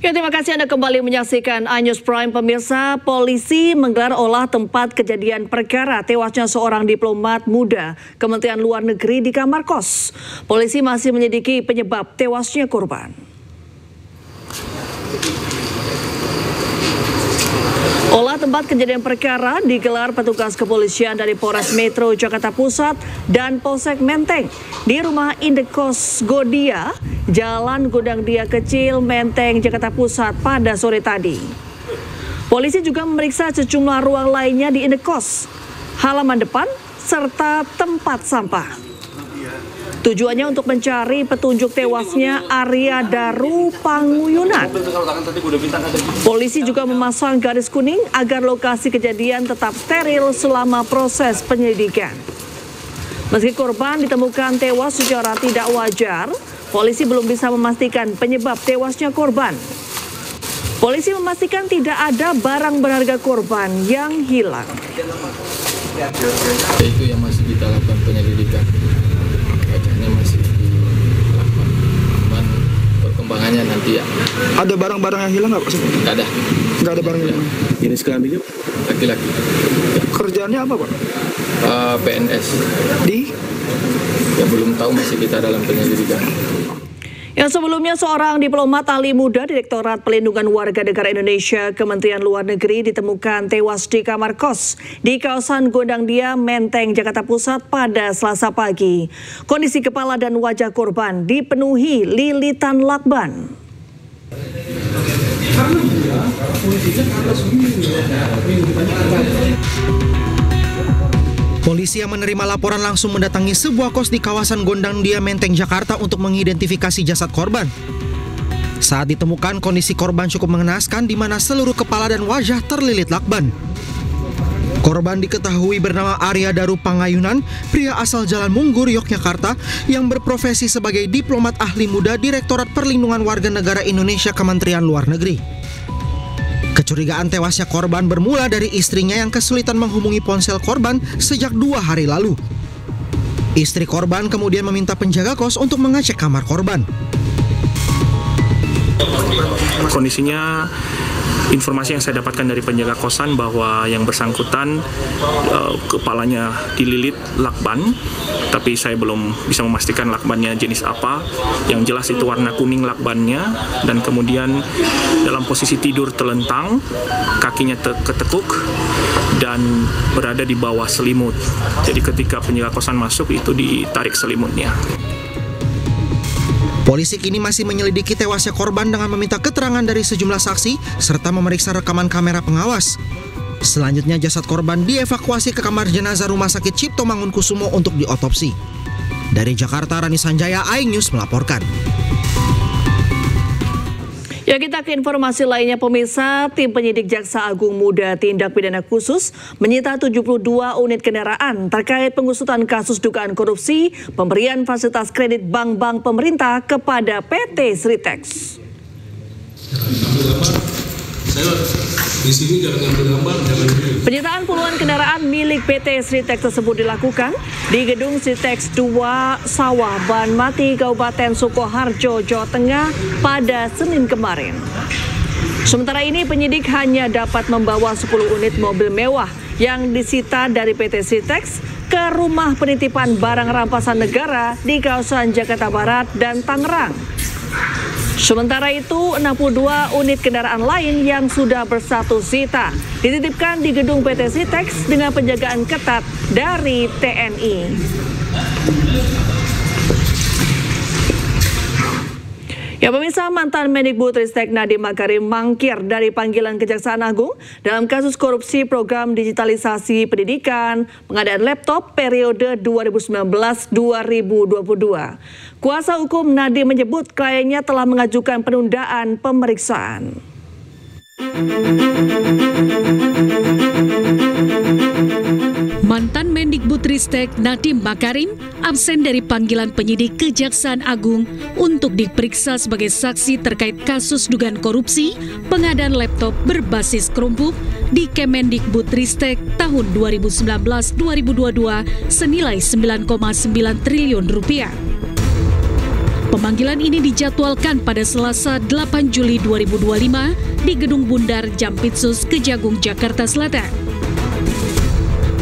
Ya, terima kasih Anda kembali menyaksikan iNews Prime. Pemirsa, polisi menggelar olah tempat kejadian perkara tewasnya seorang diplomat muda Kementerian Luar Negeri di kamar kos. Polisi masih menyelidiki penyebab tewasnya korban. Olah tempat kejadian perkara digelar petugas kepolisian dari Polres Metro Jakarta Pusat dan Polsek Menteng di rumah Indekos Godia, Jalan Gondang Dia Kecil, Menteng, Jakarta Pusat pada sore tadi. Polisi juga memeriksa sejumlah ruang lainnya di Indekos, halaman depan, serta tempat sampah. Tujuannya untuk mencari petunjuk tewasnya Arya Daru Panguyunan. Polisi juga memasang garis kuning agar lokasi kejadian tetap steril selama proses penyelidikan. Meski korban ditemukan tewas secara tidak wajar, polisi belum bisa memastikan penyebab tewasnya korban. Polisi memastikan tidak ada barang berharga korban yang hilang. Itu yang masih kita lakukan penyelidikan. Wajahnya masih dilakukan. Cuman perkembangannya nanti ya. Ada barang-barang yang hilang nggak Pak? Nggak ada. Nggak ada barang yang hilang. Jenis kelaminnya laki-laki. Kerjaannya apa Pak? PNS. Di? Ya belum tahu, masih kita dalam penyelidikan. Yang sebelumnya seorang diplomat ahli muda Direktorat Pelindungan Warga Negara Indonesia Kementerian Luar Negeri ditemukan tewas di kamar kos di kawasan Gondang Dia, Menteng, Jakarta Pusat pada Selasa pagi. Kondisi kepala dan wajah korban dipenuhi lilitan lakban. Polisi yang menerima laporan langsung mendatangi sebuah kos di kawasan Gondang Dia, Menteng, Jakarta untuk mengidentifikasi jasad korban. Saat ditemukan, kondisi korban cukup mengenaskan di mana seluruh kepala dan wajah terlilit lakban. Korban diketahui bernama Arya Daru Panguyunan, pria asal Jalan Munggur, Yogyakarta, yang berprofesi sebagai diplomat ahli muda Direktorat Perlindungan Warga Negara Indonesia Kementerian Luar Negeri. Kecurigaan tewasnya korban bermula dari istrinya yang kesulitan menghubungi ponsel korban sejak 2 hari lalu. Istri korban kemudian meminta penjaga kos untuk mengecek kamar korban. Kondisinya, informasi yang saya dapatkan dari penjaga kosan bahwa yang bersangkutan kepalanya dililit lakban, tapi saya belum bisa memastikan lakbannya jenis apa. Yang jelas itu warna kuning lakbannya, dan kemudian dalam posisi tidur telentang, kakinya ketekuk dan berada di bawah selimut. Jadi ketika penjaga kosan masuk itu ditarik selimutnya. Polisi kini masih menyelidiki tewasnya korban dengan meminta keterangan dari sejumlah saksi serta memeriksa rekaman kamera pengawas. Selanjutnya jasad korban dievakuasi ke kamar jenazah Rumah Sakit Cipto Mangunkusumo untuk diotopsi. Dari Jakarta, Rani Sanjaya, iNews melaporkan. Ya, kita ke informasi lainnya pemirsa. Tim penyidik Jaksa Agung Muda Tindak Pidana Khusus menyita 72 unit kendaraan terkait pengusutan kasus dugaan korupsi pemberian fasilitas kredit bank-bank pemerintah kepada PT Sritex. Penyitaan puluhan kendaraan milik PT Sritex tersebut dilakukan di gedung Sritex 2 Sawah Banmati, Kabupaten Sukoharjo, Jawa Tengah pada Senin kemarin. Sementara ini penyidik hanya dapat membawa 10 unit mobil mewah yang disita dari PT Sritex ke rumah penitipan barang rampasan negara di kawasan Jakarta Barat dan Tangerang. Sementara itu, 62 unit kendaraan lain yang sudah berstatus sita dititipkan di gedung PT Sritex dengan penjagaan ketat dari TNI. Ya pemirsa, mantan Mendikbudristek Nadiem Makarim mangkir dari panggilan Kejaksaan Agung dalam kasus korupsi program digitalisasi pendidikan pengadaan laptop periode 2019-2022. Kuasa hukum Nadiem menyebut kliennya telah mengajukan penundaan pemeriksaan. Mantan Mendikbudristek Nadiem Makarim absen dari panggilan penyidik Kejaksaan Agung untuk diperiksa sebagai saksi terkait kasus dugaan korupsi pengadaan laptop berbasis Chromebook di Kemendikbudristek tahun 2019-2022 senilai 9,9 triliun rupiah. Pemanggilan ini dijadwalkan pada Selasa 8 Juli 2025 di Gedung Bundar Jampitsus Kejagung, Jakarta Selatan.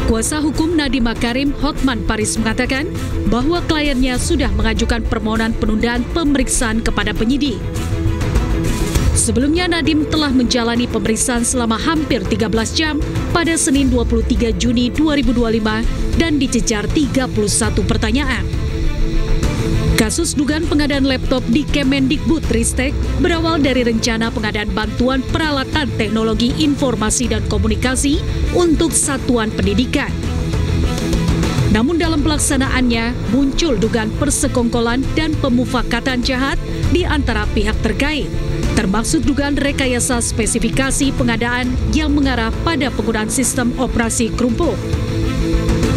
Kuasa hukum Nadiem Makarim, Hotman Paris, mengatakan bahwa kliennya sudah mengajukan permohonan penundaan pemeriksaan kepada penyidik. Sebelumnya Nadiem telah menjalani pemeriksaan selama hampir 13 jam pada Senin 23 Juni 2025 dan dicecar 31 pertanyaan. Kasus dugaan pengadaan laptop di Kemendikbudristek berawal dari rencana pengadaan bantuan peralatan teknologi informasi dan komunikasi untuk satuan pendidikan. Namun dalam pelaksanaannya muncul dugaan persekongkolan dan pemufakatan jahat di antara pihak terkait, termaksud dugaan rekayasa spesifikasi pengadaan yang mengarah pada penggunaan sistem operasi kerumpuk.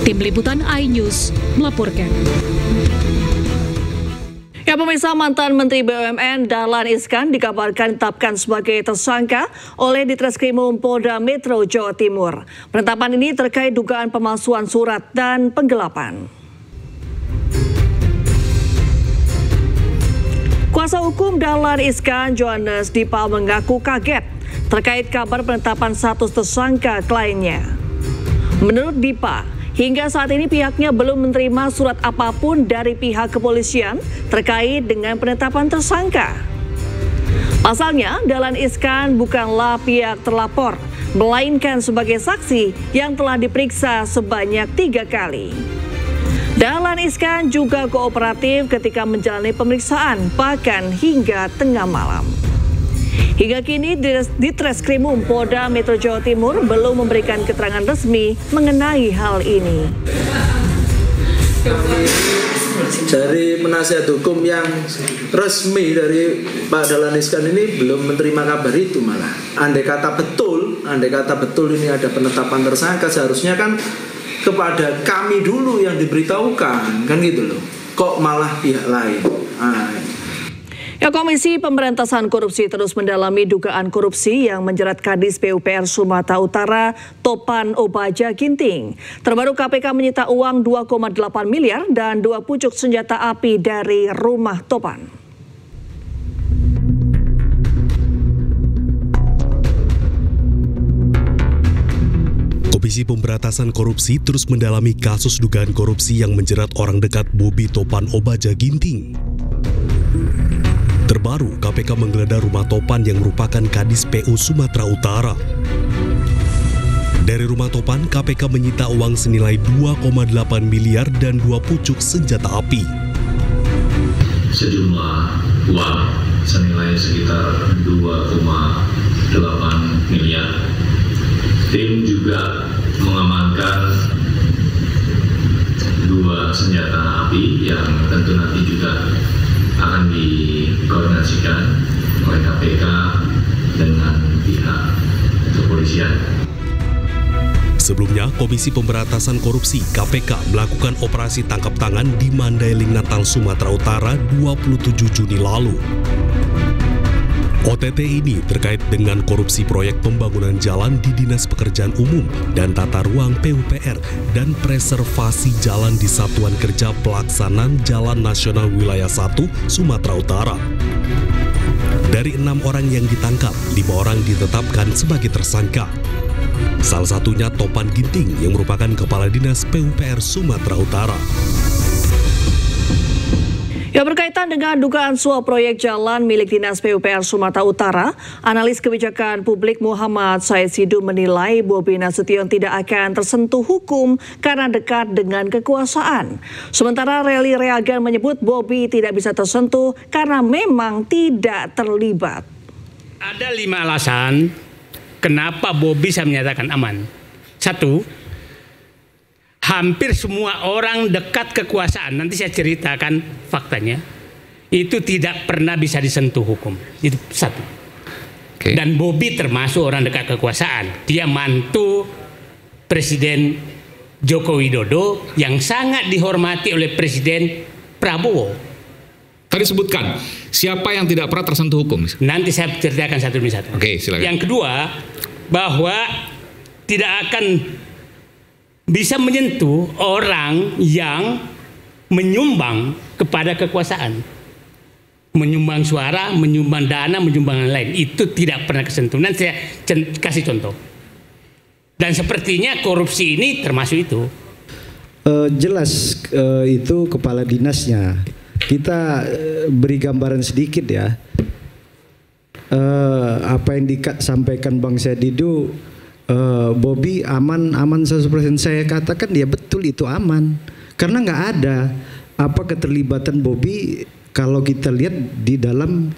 Tim Liputan iNews melaporkan. Ya, pemirsa, mantan Menteri BUMN Dahlan Iskan dikabarkan ditetapkan sebagai tersangka oleh Ditreskrimum Polda Metro Jawa Timur. Penetapan ini terkait dugaan pemalsuan surat dan penggelapan. Kuasa hukum Dahlan Iskan, Johannes Dipa, mengaku kaget terkait kabar penetapan status tersangka kliennya. Menurut Dipa, hingga saat ini pihaknya belum menerima surat apapun dari pihak kepolisian terkait dengan penetapan tersangka. Pasalnya, Dahlan Iskan bukanlah pihak terlapor, melainkan sebagai saksi yang telah diperiksa sebanyak 3 kali. Dahlan Iskan juga kooperatif ketika menjalani pemeriksaan, bahkan hingga tengah malam. Hingga kini Ditreskrimum Polda Metro Jawa Timur belum memberikan keterangan resmi mengenai hal ini. Dari penasihat hukum yang resmi dari Pak Dahlan Iskan ini belum menerima kabar itu malah. Andai kata betul ini ada penetapan tersangka, seharusnya kan kepada kami dulu yang diberitahukan, kan gitu loh. Kok malah pihak lain? Ya, Komisi Pemberantasan Korupsi terus mendalami dugaan korupsi yang menjerat Kadis PUPR Sumatera Utara Topan Obaja Ginting. Terbaru KPK menyita uang 2,8 miliar dan 2 pucuk senjata api dari rumah Topan. Komisi Pemberantasan Korupsi terus mendalami kasus dugaan korupsi yang menjerat orang dekat Bobi Topan Obaja Ginting. Terbaru, KPK menggeledah rumah Topan yang merupakan Kadis PU Sumatera Utara. Dari rumah Topan, KPK menyita uang senilai 2,8 miliar dan 2 pucuk senjata api. Sejumlah uang senilai sekitar 2,8 miliar. Tim juga mengamankan 2 senjata api yang tentu nanti juga akan dikoordinasikan oleh KPK dengan pihak kepolisian. Sebelumnya, Komisi Pemberantasan Korupsi (KPK) melakukan operasi tangkap tangan di Mandailing, Natal, Sumatera Utara 27 Juni lalu. OTT ini terkait dengan korupsi proyek pembangunan jalan di Dinas Pekerjaan Umum dan Tata Ruang PUPR dan preservasi jalan di Satuan Kerja Pelaksanaan Jalan Nasional Wilayah 1 Sumatera Utara. Dari 6 orang yang ditangkap, 5 orang ditetapkan sebagai tersangka. Salah satunya Topan Ginting yang merupakan Kepala Dinas PUPR Sumatera Utara. Ya, berkaitan dengan dugaan suap proyek jalan milik Dinas PUPR Sumatera Utara, analis kebijakan publik Muhammad Said Sidu menilai Bobi Nasution tidak akan tersentuh hukum karena dekat dengan kekuasaan. Sementara Rally Reagan menyebut Bobi tidak bisa tersentuh karena memang tidak terlibat. Ada 5 alasan kenapa Bobi saya menyatakan aman. 1, hampir semua orang dekat kekuasaan, nanti saya ceritakan faktanya, itu tidak pernah bisa disentuh hukum. Itu 1. Okay. Dan Bobi termasuk orang dekat kekuasaan. Dia mantu Presiden Joko Widodo yang sangat dihormati oleh Presiden Prabowo. Tadi sebutkan, siapa yang tidak pernah tersentuh hukum? Nanti saya ceritakan satu demi satu. Oke, silakan. Yang kedua, bahwa tidak akan bisa menyentuh orang yang menyumbang kepada kekuasaan. menyumbang suara, menyumbang dana, menyumbang lain. Itu tidak pernah kesentuh. Nanti saya kasih contoh. Dan sepertinya korupsi ini termasuk itu. Jelas itu kepala dinasnya. Kita beri gambaran sedikit ya. Apa yang disampaikan Bang Saididu, Bobi aman 100%. Saya katakan dia betul itu aman. Karena nggak ada keterlibatan Bobi kalau kita lihat di dalam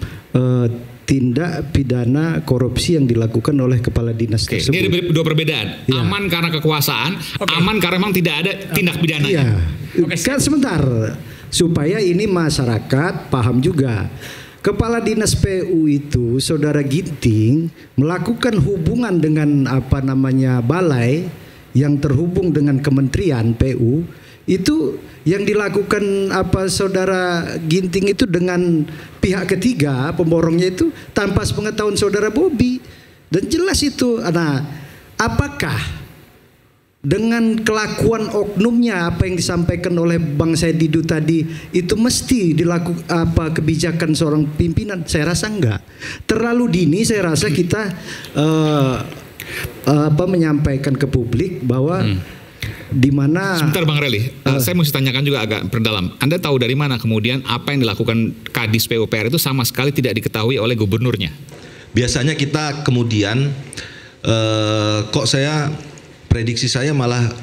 tindak pidana korupsi yang dilakukan oleh kepala dinas tersebut. Ini ada dua perbedaan. Ya. Aman karena kekuasaan, aman karena memang tidak ada tindak pidana. Iya. Kan sebentar, supaya ini masyarakat paham juga. Kepala Dinas PU itu, Saudara Ginting, melakukan hubungan dengan balai yang terhubung dengan Kementerian PU. Itu yang dilakukan Saudara Ginting itu dengan pihak ketiga pemborongnya itu tanpa sepengetahuan Saudara Bobi, dan jelas itu. Nah, apakah dengan kelakuan oknumnya apa yang disampaikan oleh Bang Saididu tadi itu mesti dilakukan kebijakan seorang pimpinan? Saya rasa enggak. Terlalu dini saya rasa kita menyampaikan ke publik bahwa di mana. Sebentar Bang Reli, saya mesti tanyakan juga agak perdalam. Anda tahu dari mana kemudian apa yang dilakukan Kadis PUPR itu sama sekali tidak diketahui oleh gubernurnya? Biasanya kita kemudian prediksi saya malah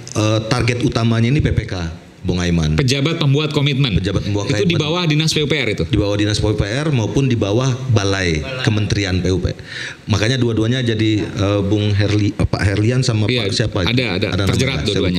target utamanya ini PPK, Bung Aiman. Pejabat pembuat komitmen. Itu di bawah Dinas PUPR itu? Di bawah Dinas PUPR maupun di bawah Balai Kementerian PUPR. Makanya dua-duanya jadi Pak Herlian sama Pak siapa? Ada terjerat dua-duanya.